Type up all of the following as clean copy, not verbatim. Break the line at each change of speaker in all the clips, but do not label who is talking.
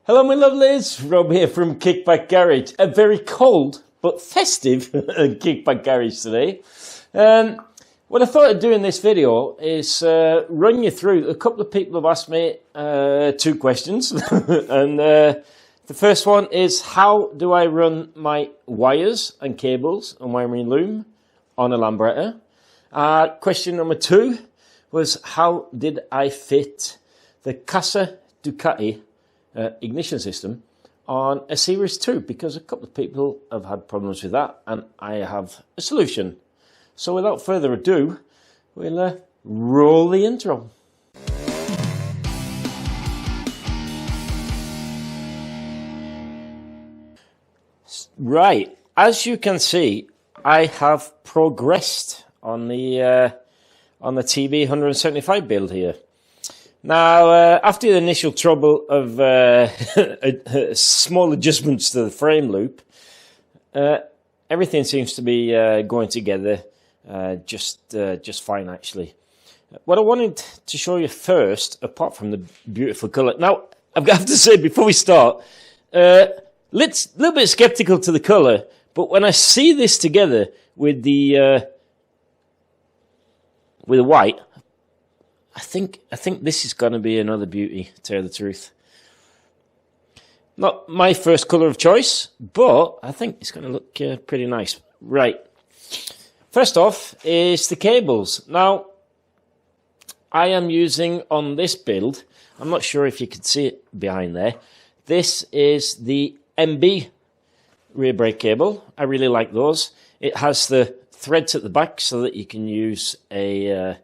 Hello my lovelies, Rob here from Kickback Garage. A very cold but festive Kickback Garage today. What I thought I'd do in this video is run you through, a couple of people have asked me two questions. And the first one is, how do I run my wires and cables and wiring loom on a lambretta? Question number two was, how did I fit the Casa Ducati ignition system on a Series 2, because a couple of people have had problems with that and I have a solution. So without further ado, we'll roll the intro. Right, as you can see, I have progressed on the TV175 build here. Now, after the initial trouble of small adjustments to the frame loop, everything seems to be going together just fine, actually. What I wanted to show you first, apart from the beautiful colour. Now, I've got to say, before we start, little bit sceptical to the colour, but when I see this together with the white, I think this is going to be another beauty, to tell the truth. Not my first colour of choice, but I think it's going to look pretty nice. Right. First off is the cables. Now, I am using on this build, I'm not sure if you can see it behind there, this is the MB rear brake cable. I really like those. It has the threads at the back so that you can use a...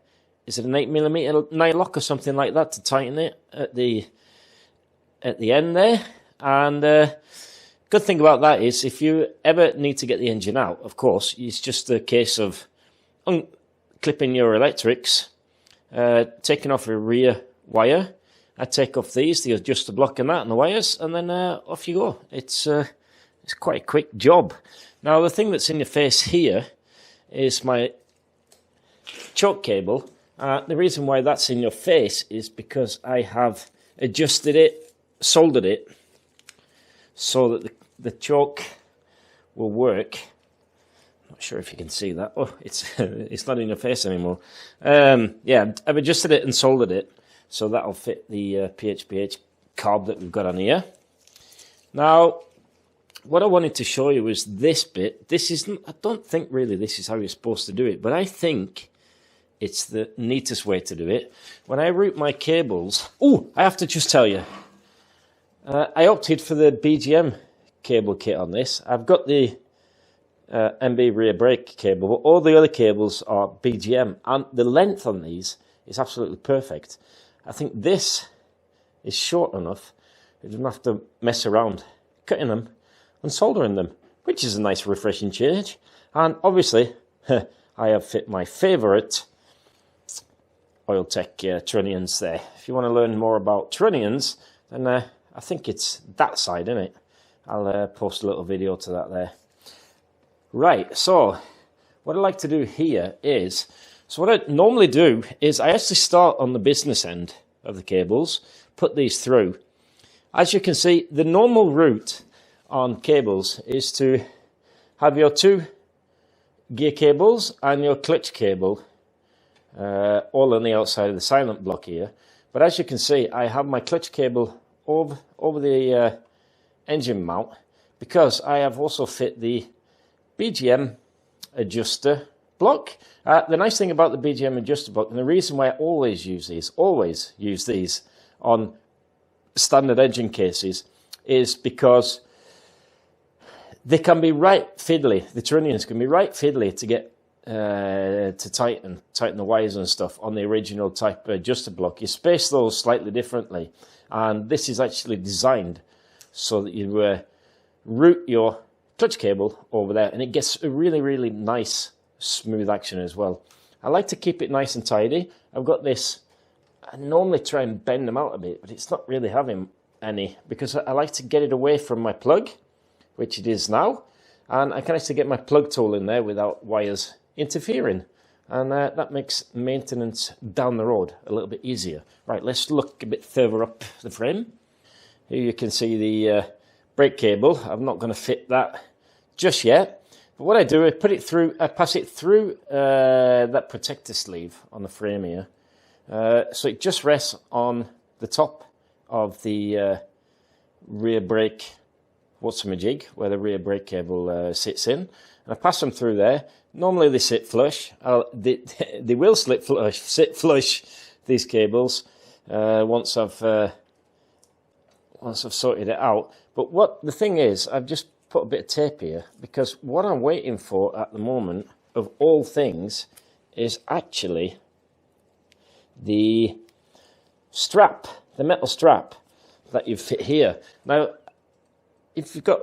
is it an 8mm nylock or something like that to tighten it at the end there? And good thing about that is, if you ever need to get the engine out, of course, it's just a case of unclipping your electrics, taking off a rear wire. I take off these, the adjuster block and that, and the wires, and then off you go. It's quite a quick job. Now, the thing that's in your face here is my choke cable. The reason why that's in your face is because I have adjusted it, soldered it, so that the choke will work. I'm not sure if you can see that. Oh, it's not in your face anymore. Yeah, I've adjusted it and soldered it, so that'll fit the PHPH carb that we've got on here. Now, what I wanted to show you is this bit. This isn't, I don't think really this is how you're supposed to do it, but I think it's the neatest way to do it. When I route my cables... Oh, I have to just tell you. I opted for the BGM cable kit on this. I've got the MB rear brake cable, but all the other cables are BGM. And the length on these is absolutely perfect. I think this is short enough. You don't have to mess around cutting them and soldering them, which is a nice refreshing change. And obviously, I have fit my favourite Oiltech trunnions there. If you want to learn more about trunnions, then I think it's that side, isn't it? I'll post a little video to that there. Right, so what I like to do here is, so what I normally do is I actually start on the business end of the cables, put these through. As you can see, the normal route on cables is to have your two gear cables and your clutch cable all on the outside of the silent block here. But as you can see, I have my clutch cable over the engine mount, because I have also fit the BGM adjuster block. The nice thing about the BGM adjuster block, and the reason why I always use these on standard engine cases, is because they can be right fiddly. The trunnions can be right fiddly to get to tighten the wires and stuff on the original type adjuster block. You space those slightly differently, and this is actually designed so that you route your clutch cable over there, and it gets a really nice smooth action as well. I like to keep it nice and tidy. I've got this, I normally try and bend them out a bit, but it's not really having any, because I like to get it away from my plug, which it is now, and I can actually get my plug tool in there without wires interfering, and that makes maintenance down the road a little bit easier. Right, let's look a bit further up the frame. Here you can see the brake cable. I'm not going to fit that just yet. But what I do, I put it through, I pass it through that protector sleeve on the frame here. So it just rests on the top of the rear brake, what's-a-majig, where the rear brake cable sits in. And I pass them through there. Normally they sit flush. They will sit flush, these cables, once I've sorted it out. But what the thing is, I've just put a bit of tape here, because what I'm waiting for at the moment, of all things, is actually the strap, the metal strap that you fit here. Now, if you've got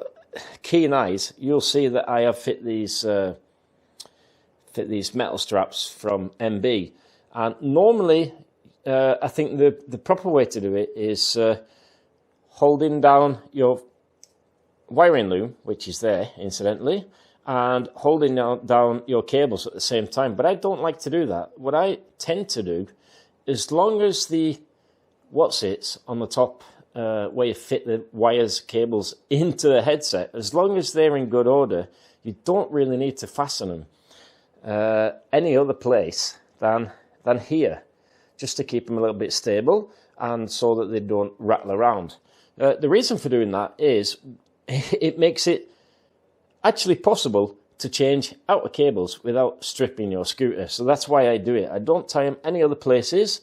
keen eyes, you'll see that I have fit these metal straps from MB. And normally, I think the proper way to do it is holding down your wiring loom, which is there, incidentally, and holding down your cables at the same time. But I don't like to do that. What I tend to do, as long as the what's-its on the top, where you fit the wires, cables into the headset, as long as they're in good order, you don't really need to fasten them any other place than here, just to keep them a little bit stable and so that they don't rattle around. The reason for doing that is it makes it actually possible to change outer cables without stripping your scooter. So that's why I do it. I don't tie them any other places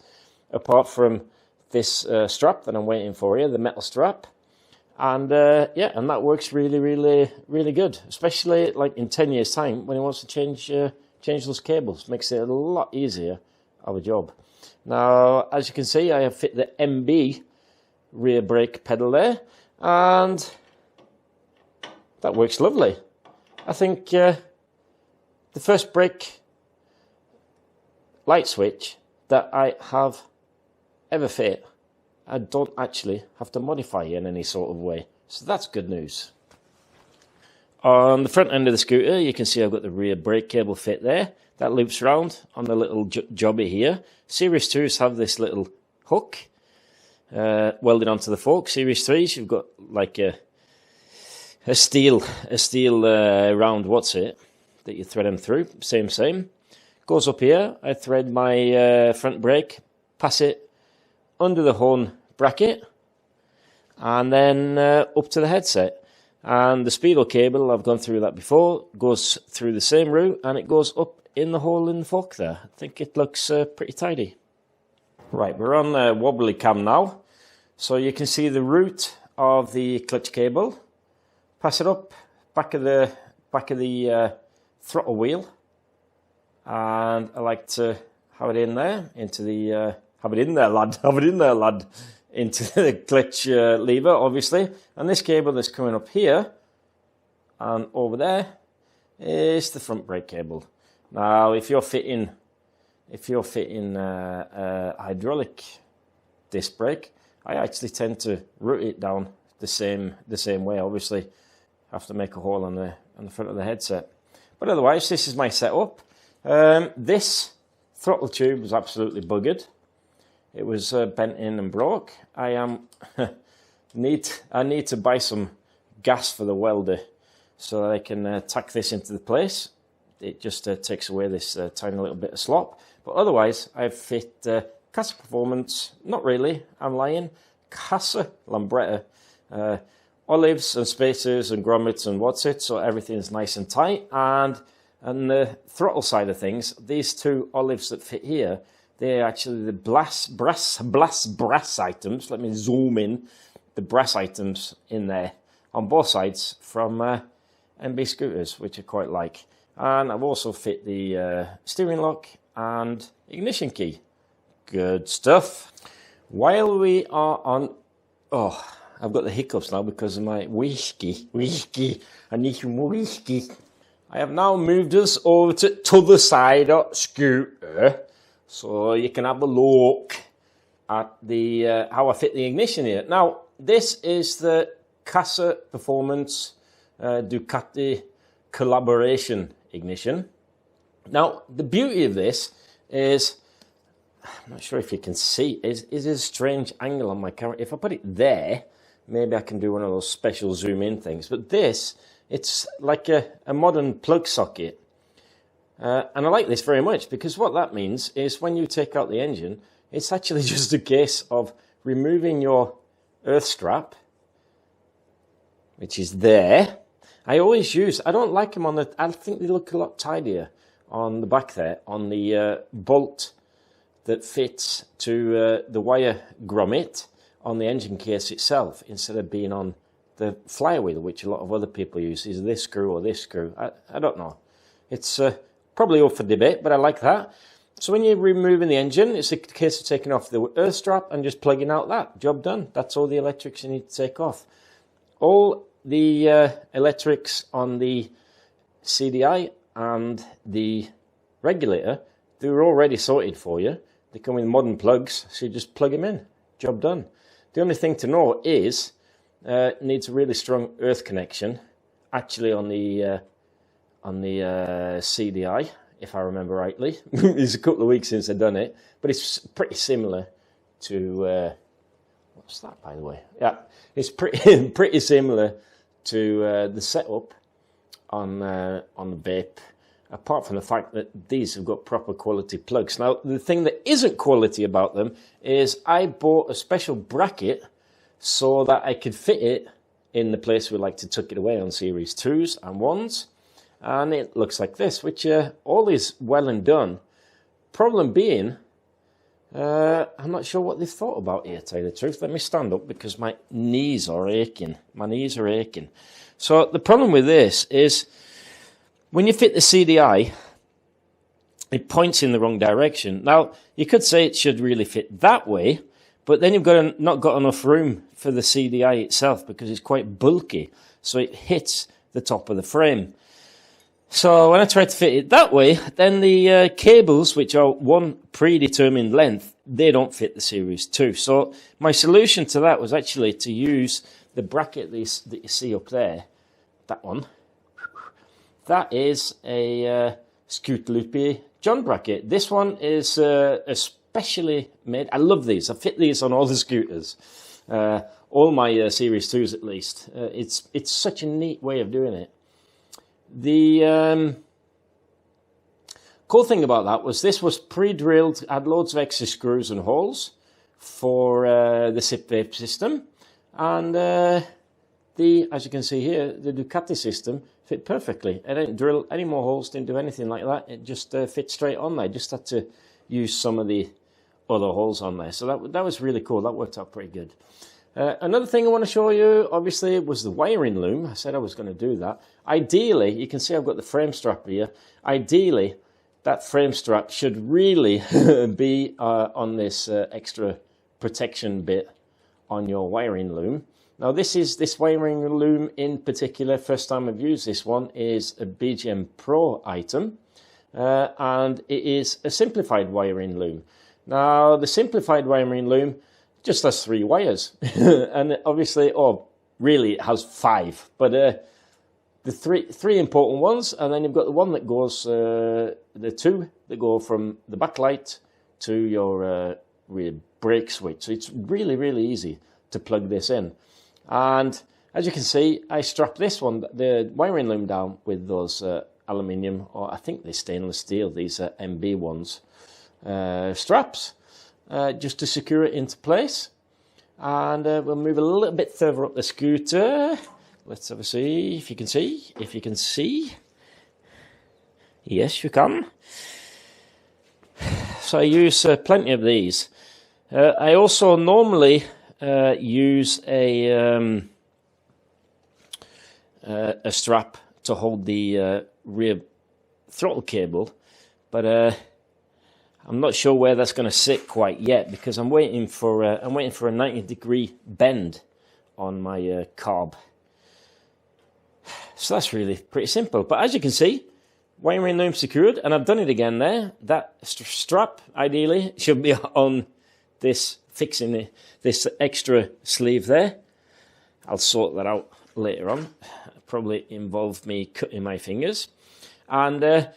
apart from this strap that I'm waiting for here, the metal strap. And yeah, and that works really, really, really good, especially like in 10 years' time when he wants to change those cables. Makes it a lot easier of a job. Now, as you can see, I have fit the MB rear brake pedal there, and that works lovely. I think the first brake light switch that I have ever fit, I don't actually have to modify in any sort of way. So that's good news. On the front end of the scooter, you can see I've got the rear brake cable fit there. That loops around on the little jobby here. Series 2s have this little hook welded onto the fork. Series 3s, you've got like a steel round what's-it that you thread them through. Same. Goes up here. I thread my front brake, pass it under the horn bracket, and then up to the headset. And the speedo cable, I've gone through that before, goes through the same route, and it goes up in the hole in the fork there. I think it looks pretty tidy. Right, we're on wobbly cam now, so you can see the route of the clutch cable. Pass it up back of the throttle wheel, and I like to have it in there into the have it in there, lad, into the clutch lever, obviously. And this cable that's coming up here and over there is the front brake cable. Now, if you're fitting hydraulic disc brake, I actually tend to route it down the same way. Obviously, have to make a hole on the front of the headset. But otherwise, this is my setup. This throttle tube was absolutely buggered. It was bent in and broke. I need to buy some gas for the welder so that I can tack this into the place. It just takes away this tiny little bit of slop. But otherwise, I've fit Casa Performance, not really, I'm lying, Casa Lambretta, olives and spacers and grommets and what's-it, so everything's nice and tight. And the throttle side of things, these two olives that fit here, they're actually the brass items. Let me zoom in. The brass items in there on both sides from MB scooters, which I quite like. And I've also fit the steering lock and ignition key. Good stuff. While we are on... Oh, I've got the hiccups now because of my whiskey. I need some whiskey. I have now moved us over to the side of the scooter, so you can have a look at the how I fit the ignition here. Now, this is the Casa Performance Ducati collaboration ignition. Now, the beauty of this is, I'm not sure if you can see, it is a strange angle on my camera. If I put it there, maybe I can do one of those special zoom in things. But this, it's like a modern plug socket. And I like this very much, because what that means is when you take out the engine, it's actually just a case of removing your earth strap, which is there. I don't like them on the, I think they look a lot tidier on the back there, on the bolt that fits to the wire grommet on the engine case itself, instead of being on the flywheel, which a lot of other people use, is this screw or this screw. I don't know. It's probably up for debate, but I like that. So when you're removing the engine, it's a case of taking off the earth strap and just plugging out that. Job done. That's all the electrics you need to take off. All the electrics on the CDI and the regulator, they're already sorted for you. They come with modern plugs, so you just plug them in. Job done. The only thing to know is it needs a really strong earth connection, actually on the CDI, if I remember rightly. It's a couple of weeks since I've done it, but it's pretty similar to what's that, by the way? Yeah, it's pretty similar to the setup on the vape, apart from the fact that these have got proper quality plugs. Now, the thing that isn't quality about them is I bought a special bracket so that I could fit it in the place we like to tuck it away on Series 2s and 1s. And it looks like this, which all is well and done. Problem being, I'm not sure what they've thought about here, to tell you the truth. Let me stand up because my knees are aching. My knees are aching. So the problem with this is when you fit the CDI, it points in the wrong direction. Now, you could say it should really fit that way, but then you've not got enough room for the CDI itself because it's quite bulky. So it hits the top of the frame. So when I try to fit it that way, then the cables, which are one predetermined length, they don't fit the Series 2. So my solution to that was actually to use the bracket that you see up there, that one. That is a Scooter John bracket. This one is especially made. I love these. I fit these on all the scooters, all my Series 2s at least. It's such a neat way of doing it. The cool thing about that was this was pre-drilled, had loads of extra screws and holes for the SIP vape system, and as you can see here, the Ducati system fit perfectly. I didn't drill any more holes, didn't do anything like that. It just fit straight on there. Just had to use some of the other holes on there. So that was really cool. That worked out pretty good. Another thing I want to show you, obviously, was the wiring loom. I said I was going to do that. Ideally, you can see I've got the frame strap here. Ideally, that frame strap should really be on this extra protection bit on your wiring loom. Now, this wiring loom in particular, first time I've used this one, is a BGM Pro item. And it is a simplified wiring loom. Now, the simplified wiring loom just has 3 wires, and obviously, really it has 5, but the three important ones, and then you've got the one that goes, the 2 that go from the backlight to your rear brake switch. So it's really, really easy to plug this in. And as you can see, I strapped this one, the wiring loom, down with those aluminium, or I think they're stainless steel, these are MB ones, straps. Just to secure it into place. And we'll move a little bit further up the scooter. Let's have a see if you can see. If you can see. Yes, you can. So I use plenty of these. I also normally use a strap to hold the rear throttle cable, but I'm not sure where that's going to sit quite yet because I'm waiting for a 90-degree bend on my carb. So that's really pretty simple. But as you can see, wiring loom secured, and I've done it again there. That strap ideally should be on this, fixing this extra sleeve there. I'll sort that out later on. It'll probably involve me cutting my fingers, and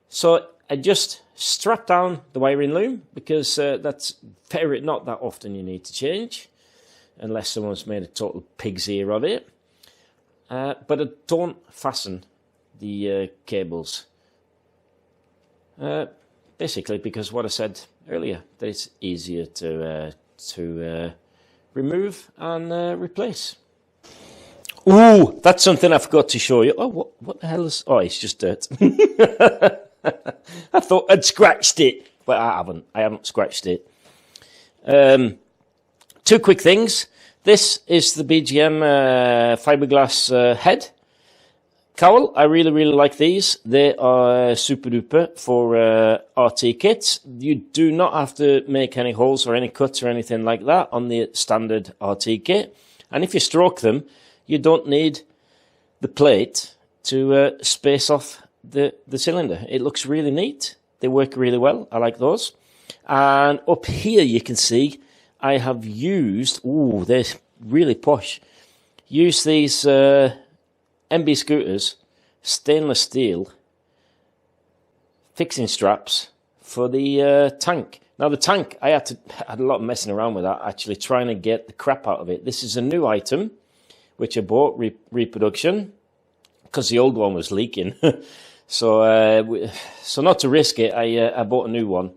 so I just strap down the wiring loom because that's not that often you need to change. unless someone's made a total pig's ear of it. But I don't fasten the cables. Basically because what I said earlier, that it's easier to remove and replace. Ooh, that's something I forgot to show you. Oh, what the hell is... Oh, it's just dirt. I thought I'd scratched it, but I haven't. I haven't scratched it. Two quick things. This is the BGM fiberglass head cowl. I really like these. They are super duper for RT kits. You do not have to make any holes or any cuts or anything like that on the standard RT kit. And if you stroke them, you don't need the plate to space off the cylinder. It looks really neat. They work really well. I like those. And up here you can see I have used, ooh, they're really posh, used these MB Scooters stainless steel fixing straps for the tank. Now the tank, I had a lot of messing around with that, actually trying to get the crap out of it. This is a new item which I bought, reproduction, because the old one was leaking. So not to risk it, I bought a new one.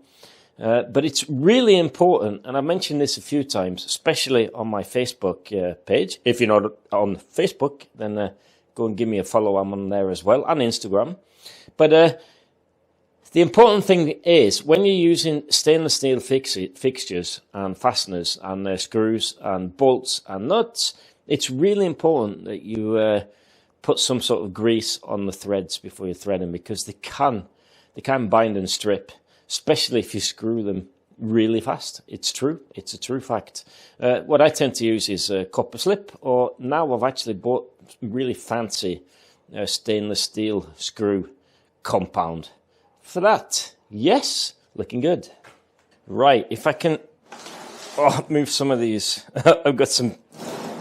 But it's really important, and I've mentioned this a few times, especially on my Facebook page. If you're not on Facebook, then go and give me a follow. I'm on there as well, and Instagram. But the important thing is, when you're using stainless steel fixtures and fasteners and screws and bolts and nuts, it's really important that you put some sort of grease on the threads before you thread them, because they can bind and strip, especially if you screw them really fast. It's true. It's a true fact. What I tend to use is copper slip, or now I've actually bought really fancy stainless steel screw compound for that. Yes, looking good. Right, if I can move some of these. I've got some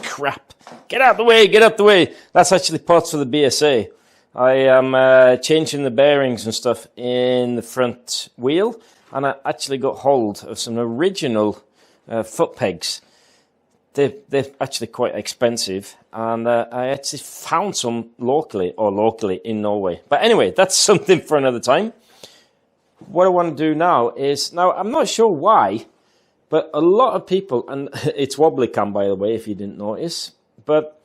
crap. Get out the way, get out the way. That's actually parts for the BSA. I am changing the bearings and stuff in the front wheel, and I actually got hold of some original foot pegs. They're actually quite expensive, and I actually found some locally in Norway. But anyway, that's something for another time. What I want to do now is, now I'm not sure why, but a lot of people, and it's wobbly cam by the way, if you didn't notice, but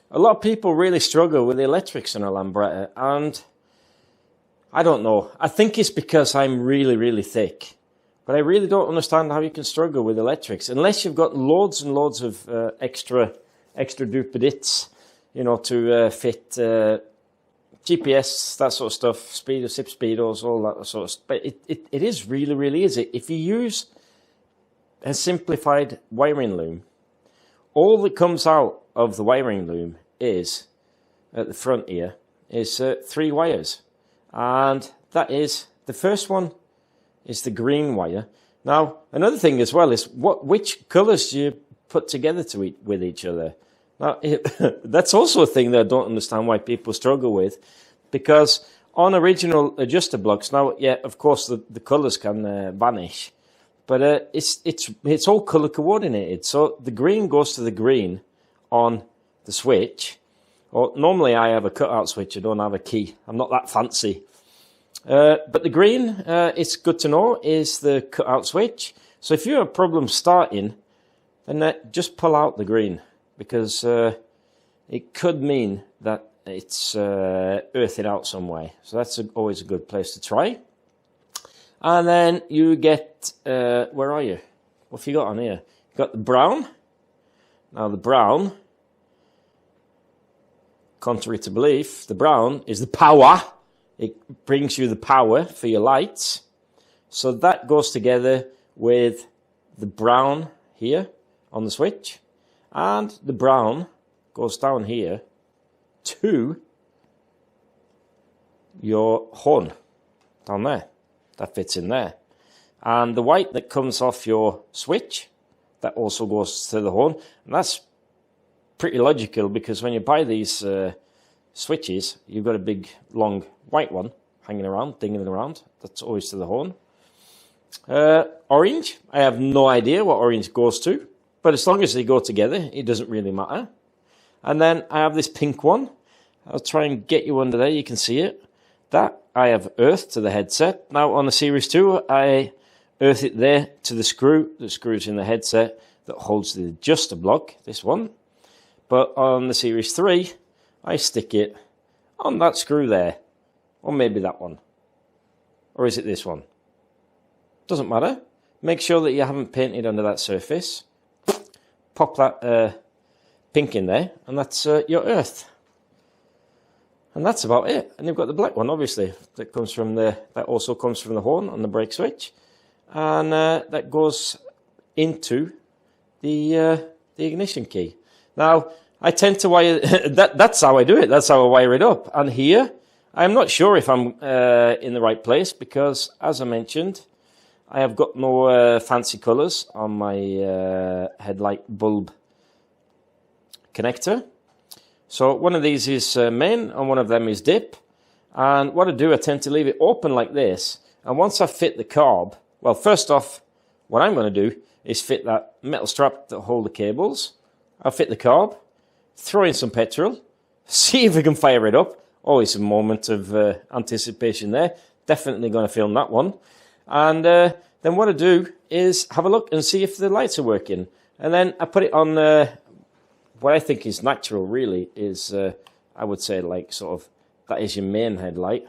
a lot of people really struggle with the electrics in a lambretta, and I don't know. I think it's because I'm really thick, but I really don't understand how you can struggle with electrics unless you've got loads and loads of extra duper bits, you know, to fit GPS, that sort of stuff, speedos, SIP speedos, all that sort of stuff. But it is really easy if you use a simplified wiring loom. All that comes out of the wiring loom is, at the front here, is 3 wires. And that is, the first one is the green wire. Now, another thing as well is, which colours do you put together with each other? Now, that's also a thing that I don't understand why people struggle with, because on original adjuster blocks, now, yeah, of course, the colours can vanish, but it's all colour coordinated. So the green goes to the green on the switch. Or normally I have a cutout switch. I don't have a key. I'm not that fancy. But the green, it's good to know, is the cutout switch. So if you have a problem starting, then just pull out the green, because it could mean that it's earthing out some way. So that's always a good place to try. And then you get, where are you? What have you got on here? You got the brown. Now the brown, contrary to belief, the brown is the power. It brings you the power for your lights. So that goes together with the brown here on the switch. And the brown goes down here to your horn down there. That fits in there. And the white that comes off your switch, that also goes to the horn. And that's pretty logical, because when you buy these switches, you've got a big, long white one hanging around, dinging around. That's always to the horn. Orange, I have no idea what orange goes to. but as long as they go together, it doesn't really matter. And then I have this pink one. I'll try and get you under there. You can see it. That I have earthed to the headset. Now on the Series 2, I earth it there to the screw that screws in the headset that holds the adjuster block, this one. But on the Series 3, I stick it on that screw there. Or maybe that one. Or is it this one? Doesn't matter. Make sure that you haven't painted under that surface. Pop that pink in there, and that's your earth. And that's about it. And you've got the black one, obviously, that comes from that also comes from the horn on the brake switch, and that goes into the ignition key. Now, I tend to wire that's how I do it. That's how I wire it up. And here, I'm not sure if I'm in the right place because, as I mentioned, I have got no fancy colours on my headlight bulb connector. So one of these is main and one of them is dip. And what I do, I tend to leave it open like this. And once I fit the carb, well, first off, what I'm going to do is fit that metal strap that hold the cables. I'll fit the carb, throw in some petrol, see if I can fire it up. Always a moment of anticipation there. Definitely going to film that one. And then what I do is have a look and see if the lights are working. And then I put it on what I think is natural, really, is I would say like sort of that is your main headlight.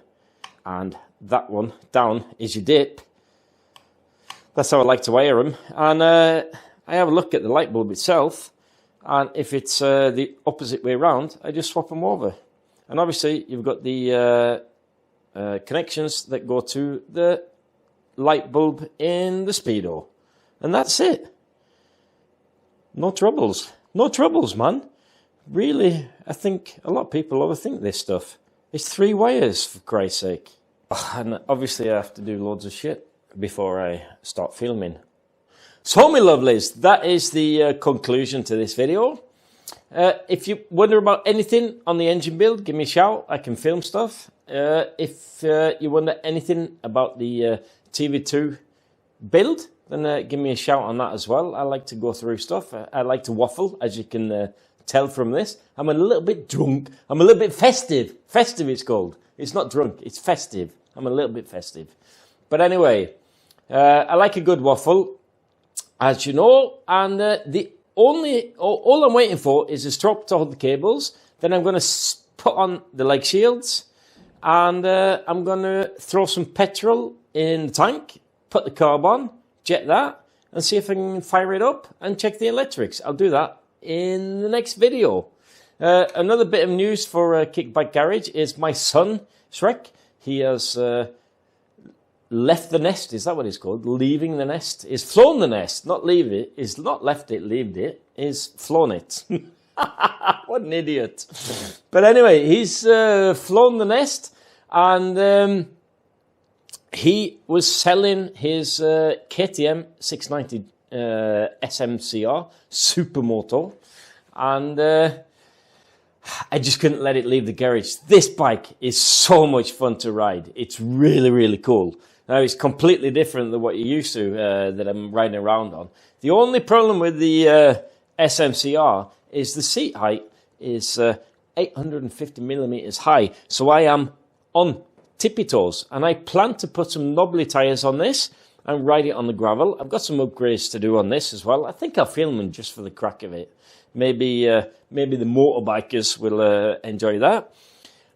And that one down is your dip. That's how I like to wire them. And I have a look at the light bulb itself. And if it's the opposite way around, I just swap them over. And obviously, you've got the connections that go to the light bulb in the Speedo. And that's it. No troubles. No troubles, man. Really, I think a lot of people overthink this stuff. It's 3 wires, for Christ's sake. And obviously, I have to do loads of shit before I start filming. So, my lovelies, that is the conclusion to this video. If you wonder about anything on the engine build, give me a shout. I can film stuff. If you wonder anything about the TV2 build, then give me a shout on that as well. I like to go through stuff. I like to waffle, as you can tell from this. I'm a little bit drunk. I'm a little bit festive. Festive it's called. It's not drunk, it's festive. I'm a little bit festive. But anyway, I like a good waffle, as you know. And all I'm waiting for is a strap to hold the cables. Then I'm going to put on the leg shields. And I'm going to throw some petrol in the tank, put the carb on, jet that, and see if I can fire it up and check the electrics. I'll do that in the next video. Another bit of news for Kickback Garage is my son, Shrek. He has left the nest. Is that what it's called? Leaving the nest. He's flown the nest, not leave it. He's not left it, leaved it. He's flown it. What an idiot. But anyway, he's flown the nest, and he was selling his KTM 690 SMCR Supermoto, and I just couldn't let it leave the garage. This bike is so much fun to ride. It's really, really cool. Now, it's completely different than what you're used to that I'm riding around on. The only problem with the SMCR is the seat height is 850 millimeters high. So I am on tippy toes, and I plan to put some knobbly tires on this and ride it on the gravel. I've got some upgrades to do on this as well. I think I'll film them just for the crack of it. Maybe the motorbikers will enjoy that.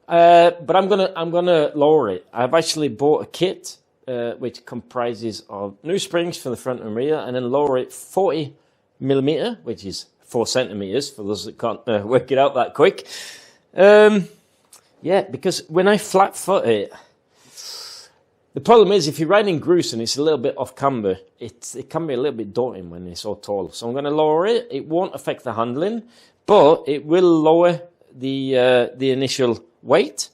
But I'm gonna lower it. I've actually bought a kit which comprises of new springs for the front and rear, and then lower it 40 millimeter, which is 4 centimeters for those that can't work it out that quick. Yeah, because when I flat foot it, the problem is if you're riding Gruce and it's a little bit off camber, it can be a little bit daunting when it's so tall. So I'm going to lower it. It won't affect the handling, but it will lower the initial weight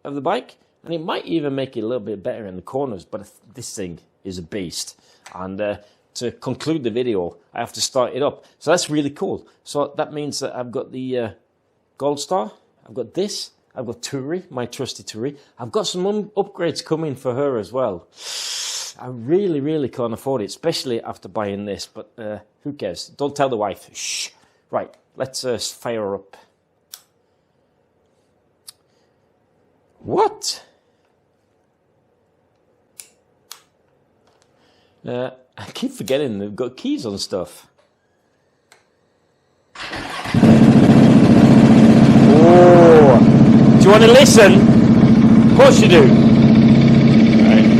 of the bike, and it might even make it a little bit better in the corners. But this thing is a beast, and to conclude the video, I have to start it up. So that's really cool. So that means that I've got the Gold Star, I've got this, I've got Turi, my trusty Turi. I've got some upgrades coming for her as well. I really, really can't afford it, especially after buying this, but who cares? Don't tell the wife. Shh. Right, let's fire her up. What? I keep forgetting they've got keys on stuff. Oh, do you want to listen? Of course you do. Right.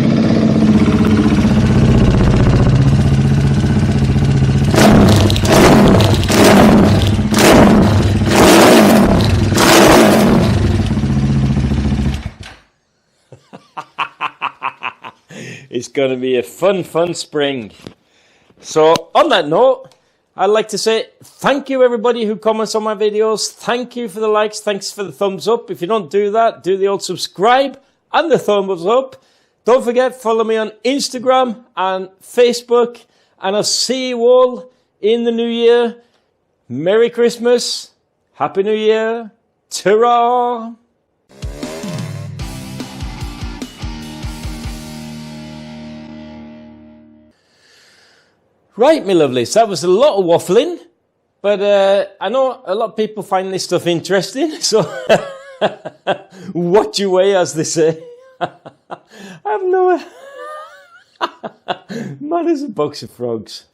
It's going to be a fun spring. So on that note, I'd like to say thank you everybody who comments on my videos. Thank you for the likes. Thanks for the thumbs up. If you don't do that, do the old subscribe and the thumbs up. Don't forget, follow me on Instagram and Facebook. And I'll see you all in the new year. Merry Christmas. Happy New Year. Ta-ra. Right, my lovelies, that was a lot of waffling, but I know a lot of people find this stuff interesting, so watch your way, as they say. I have no... Mad as a box of frogs.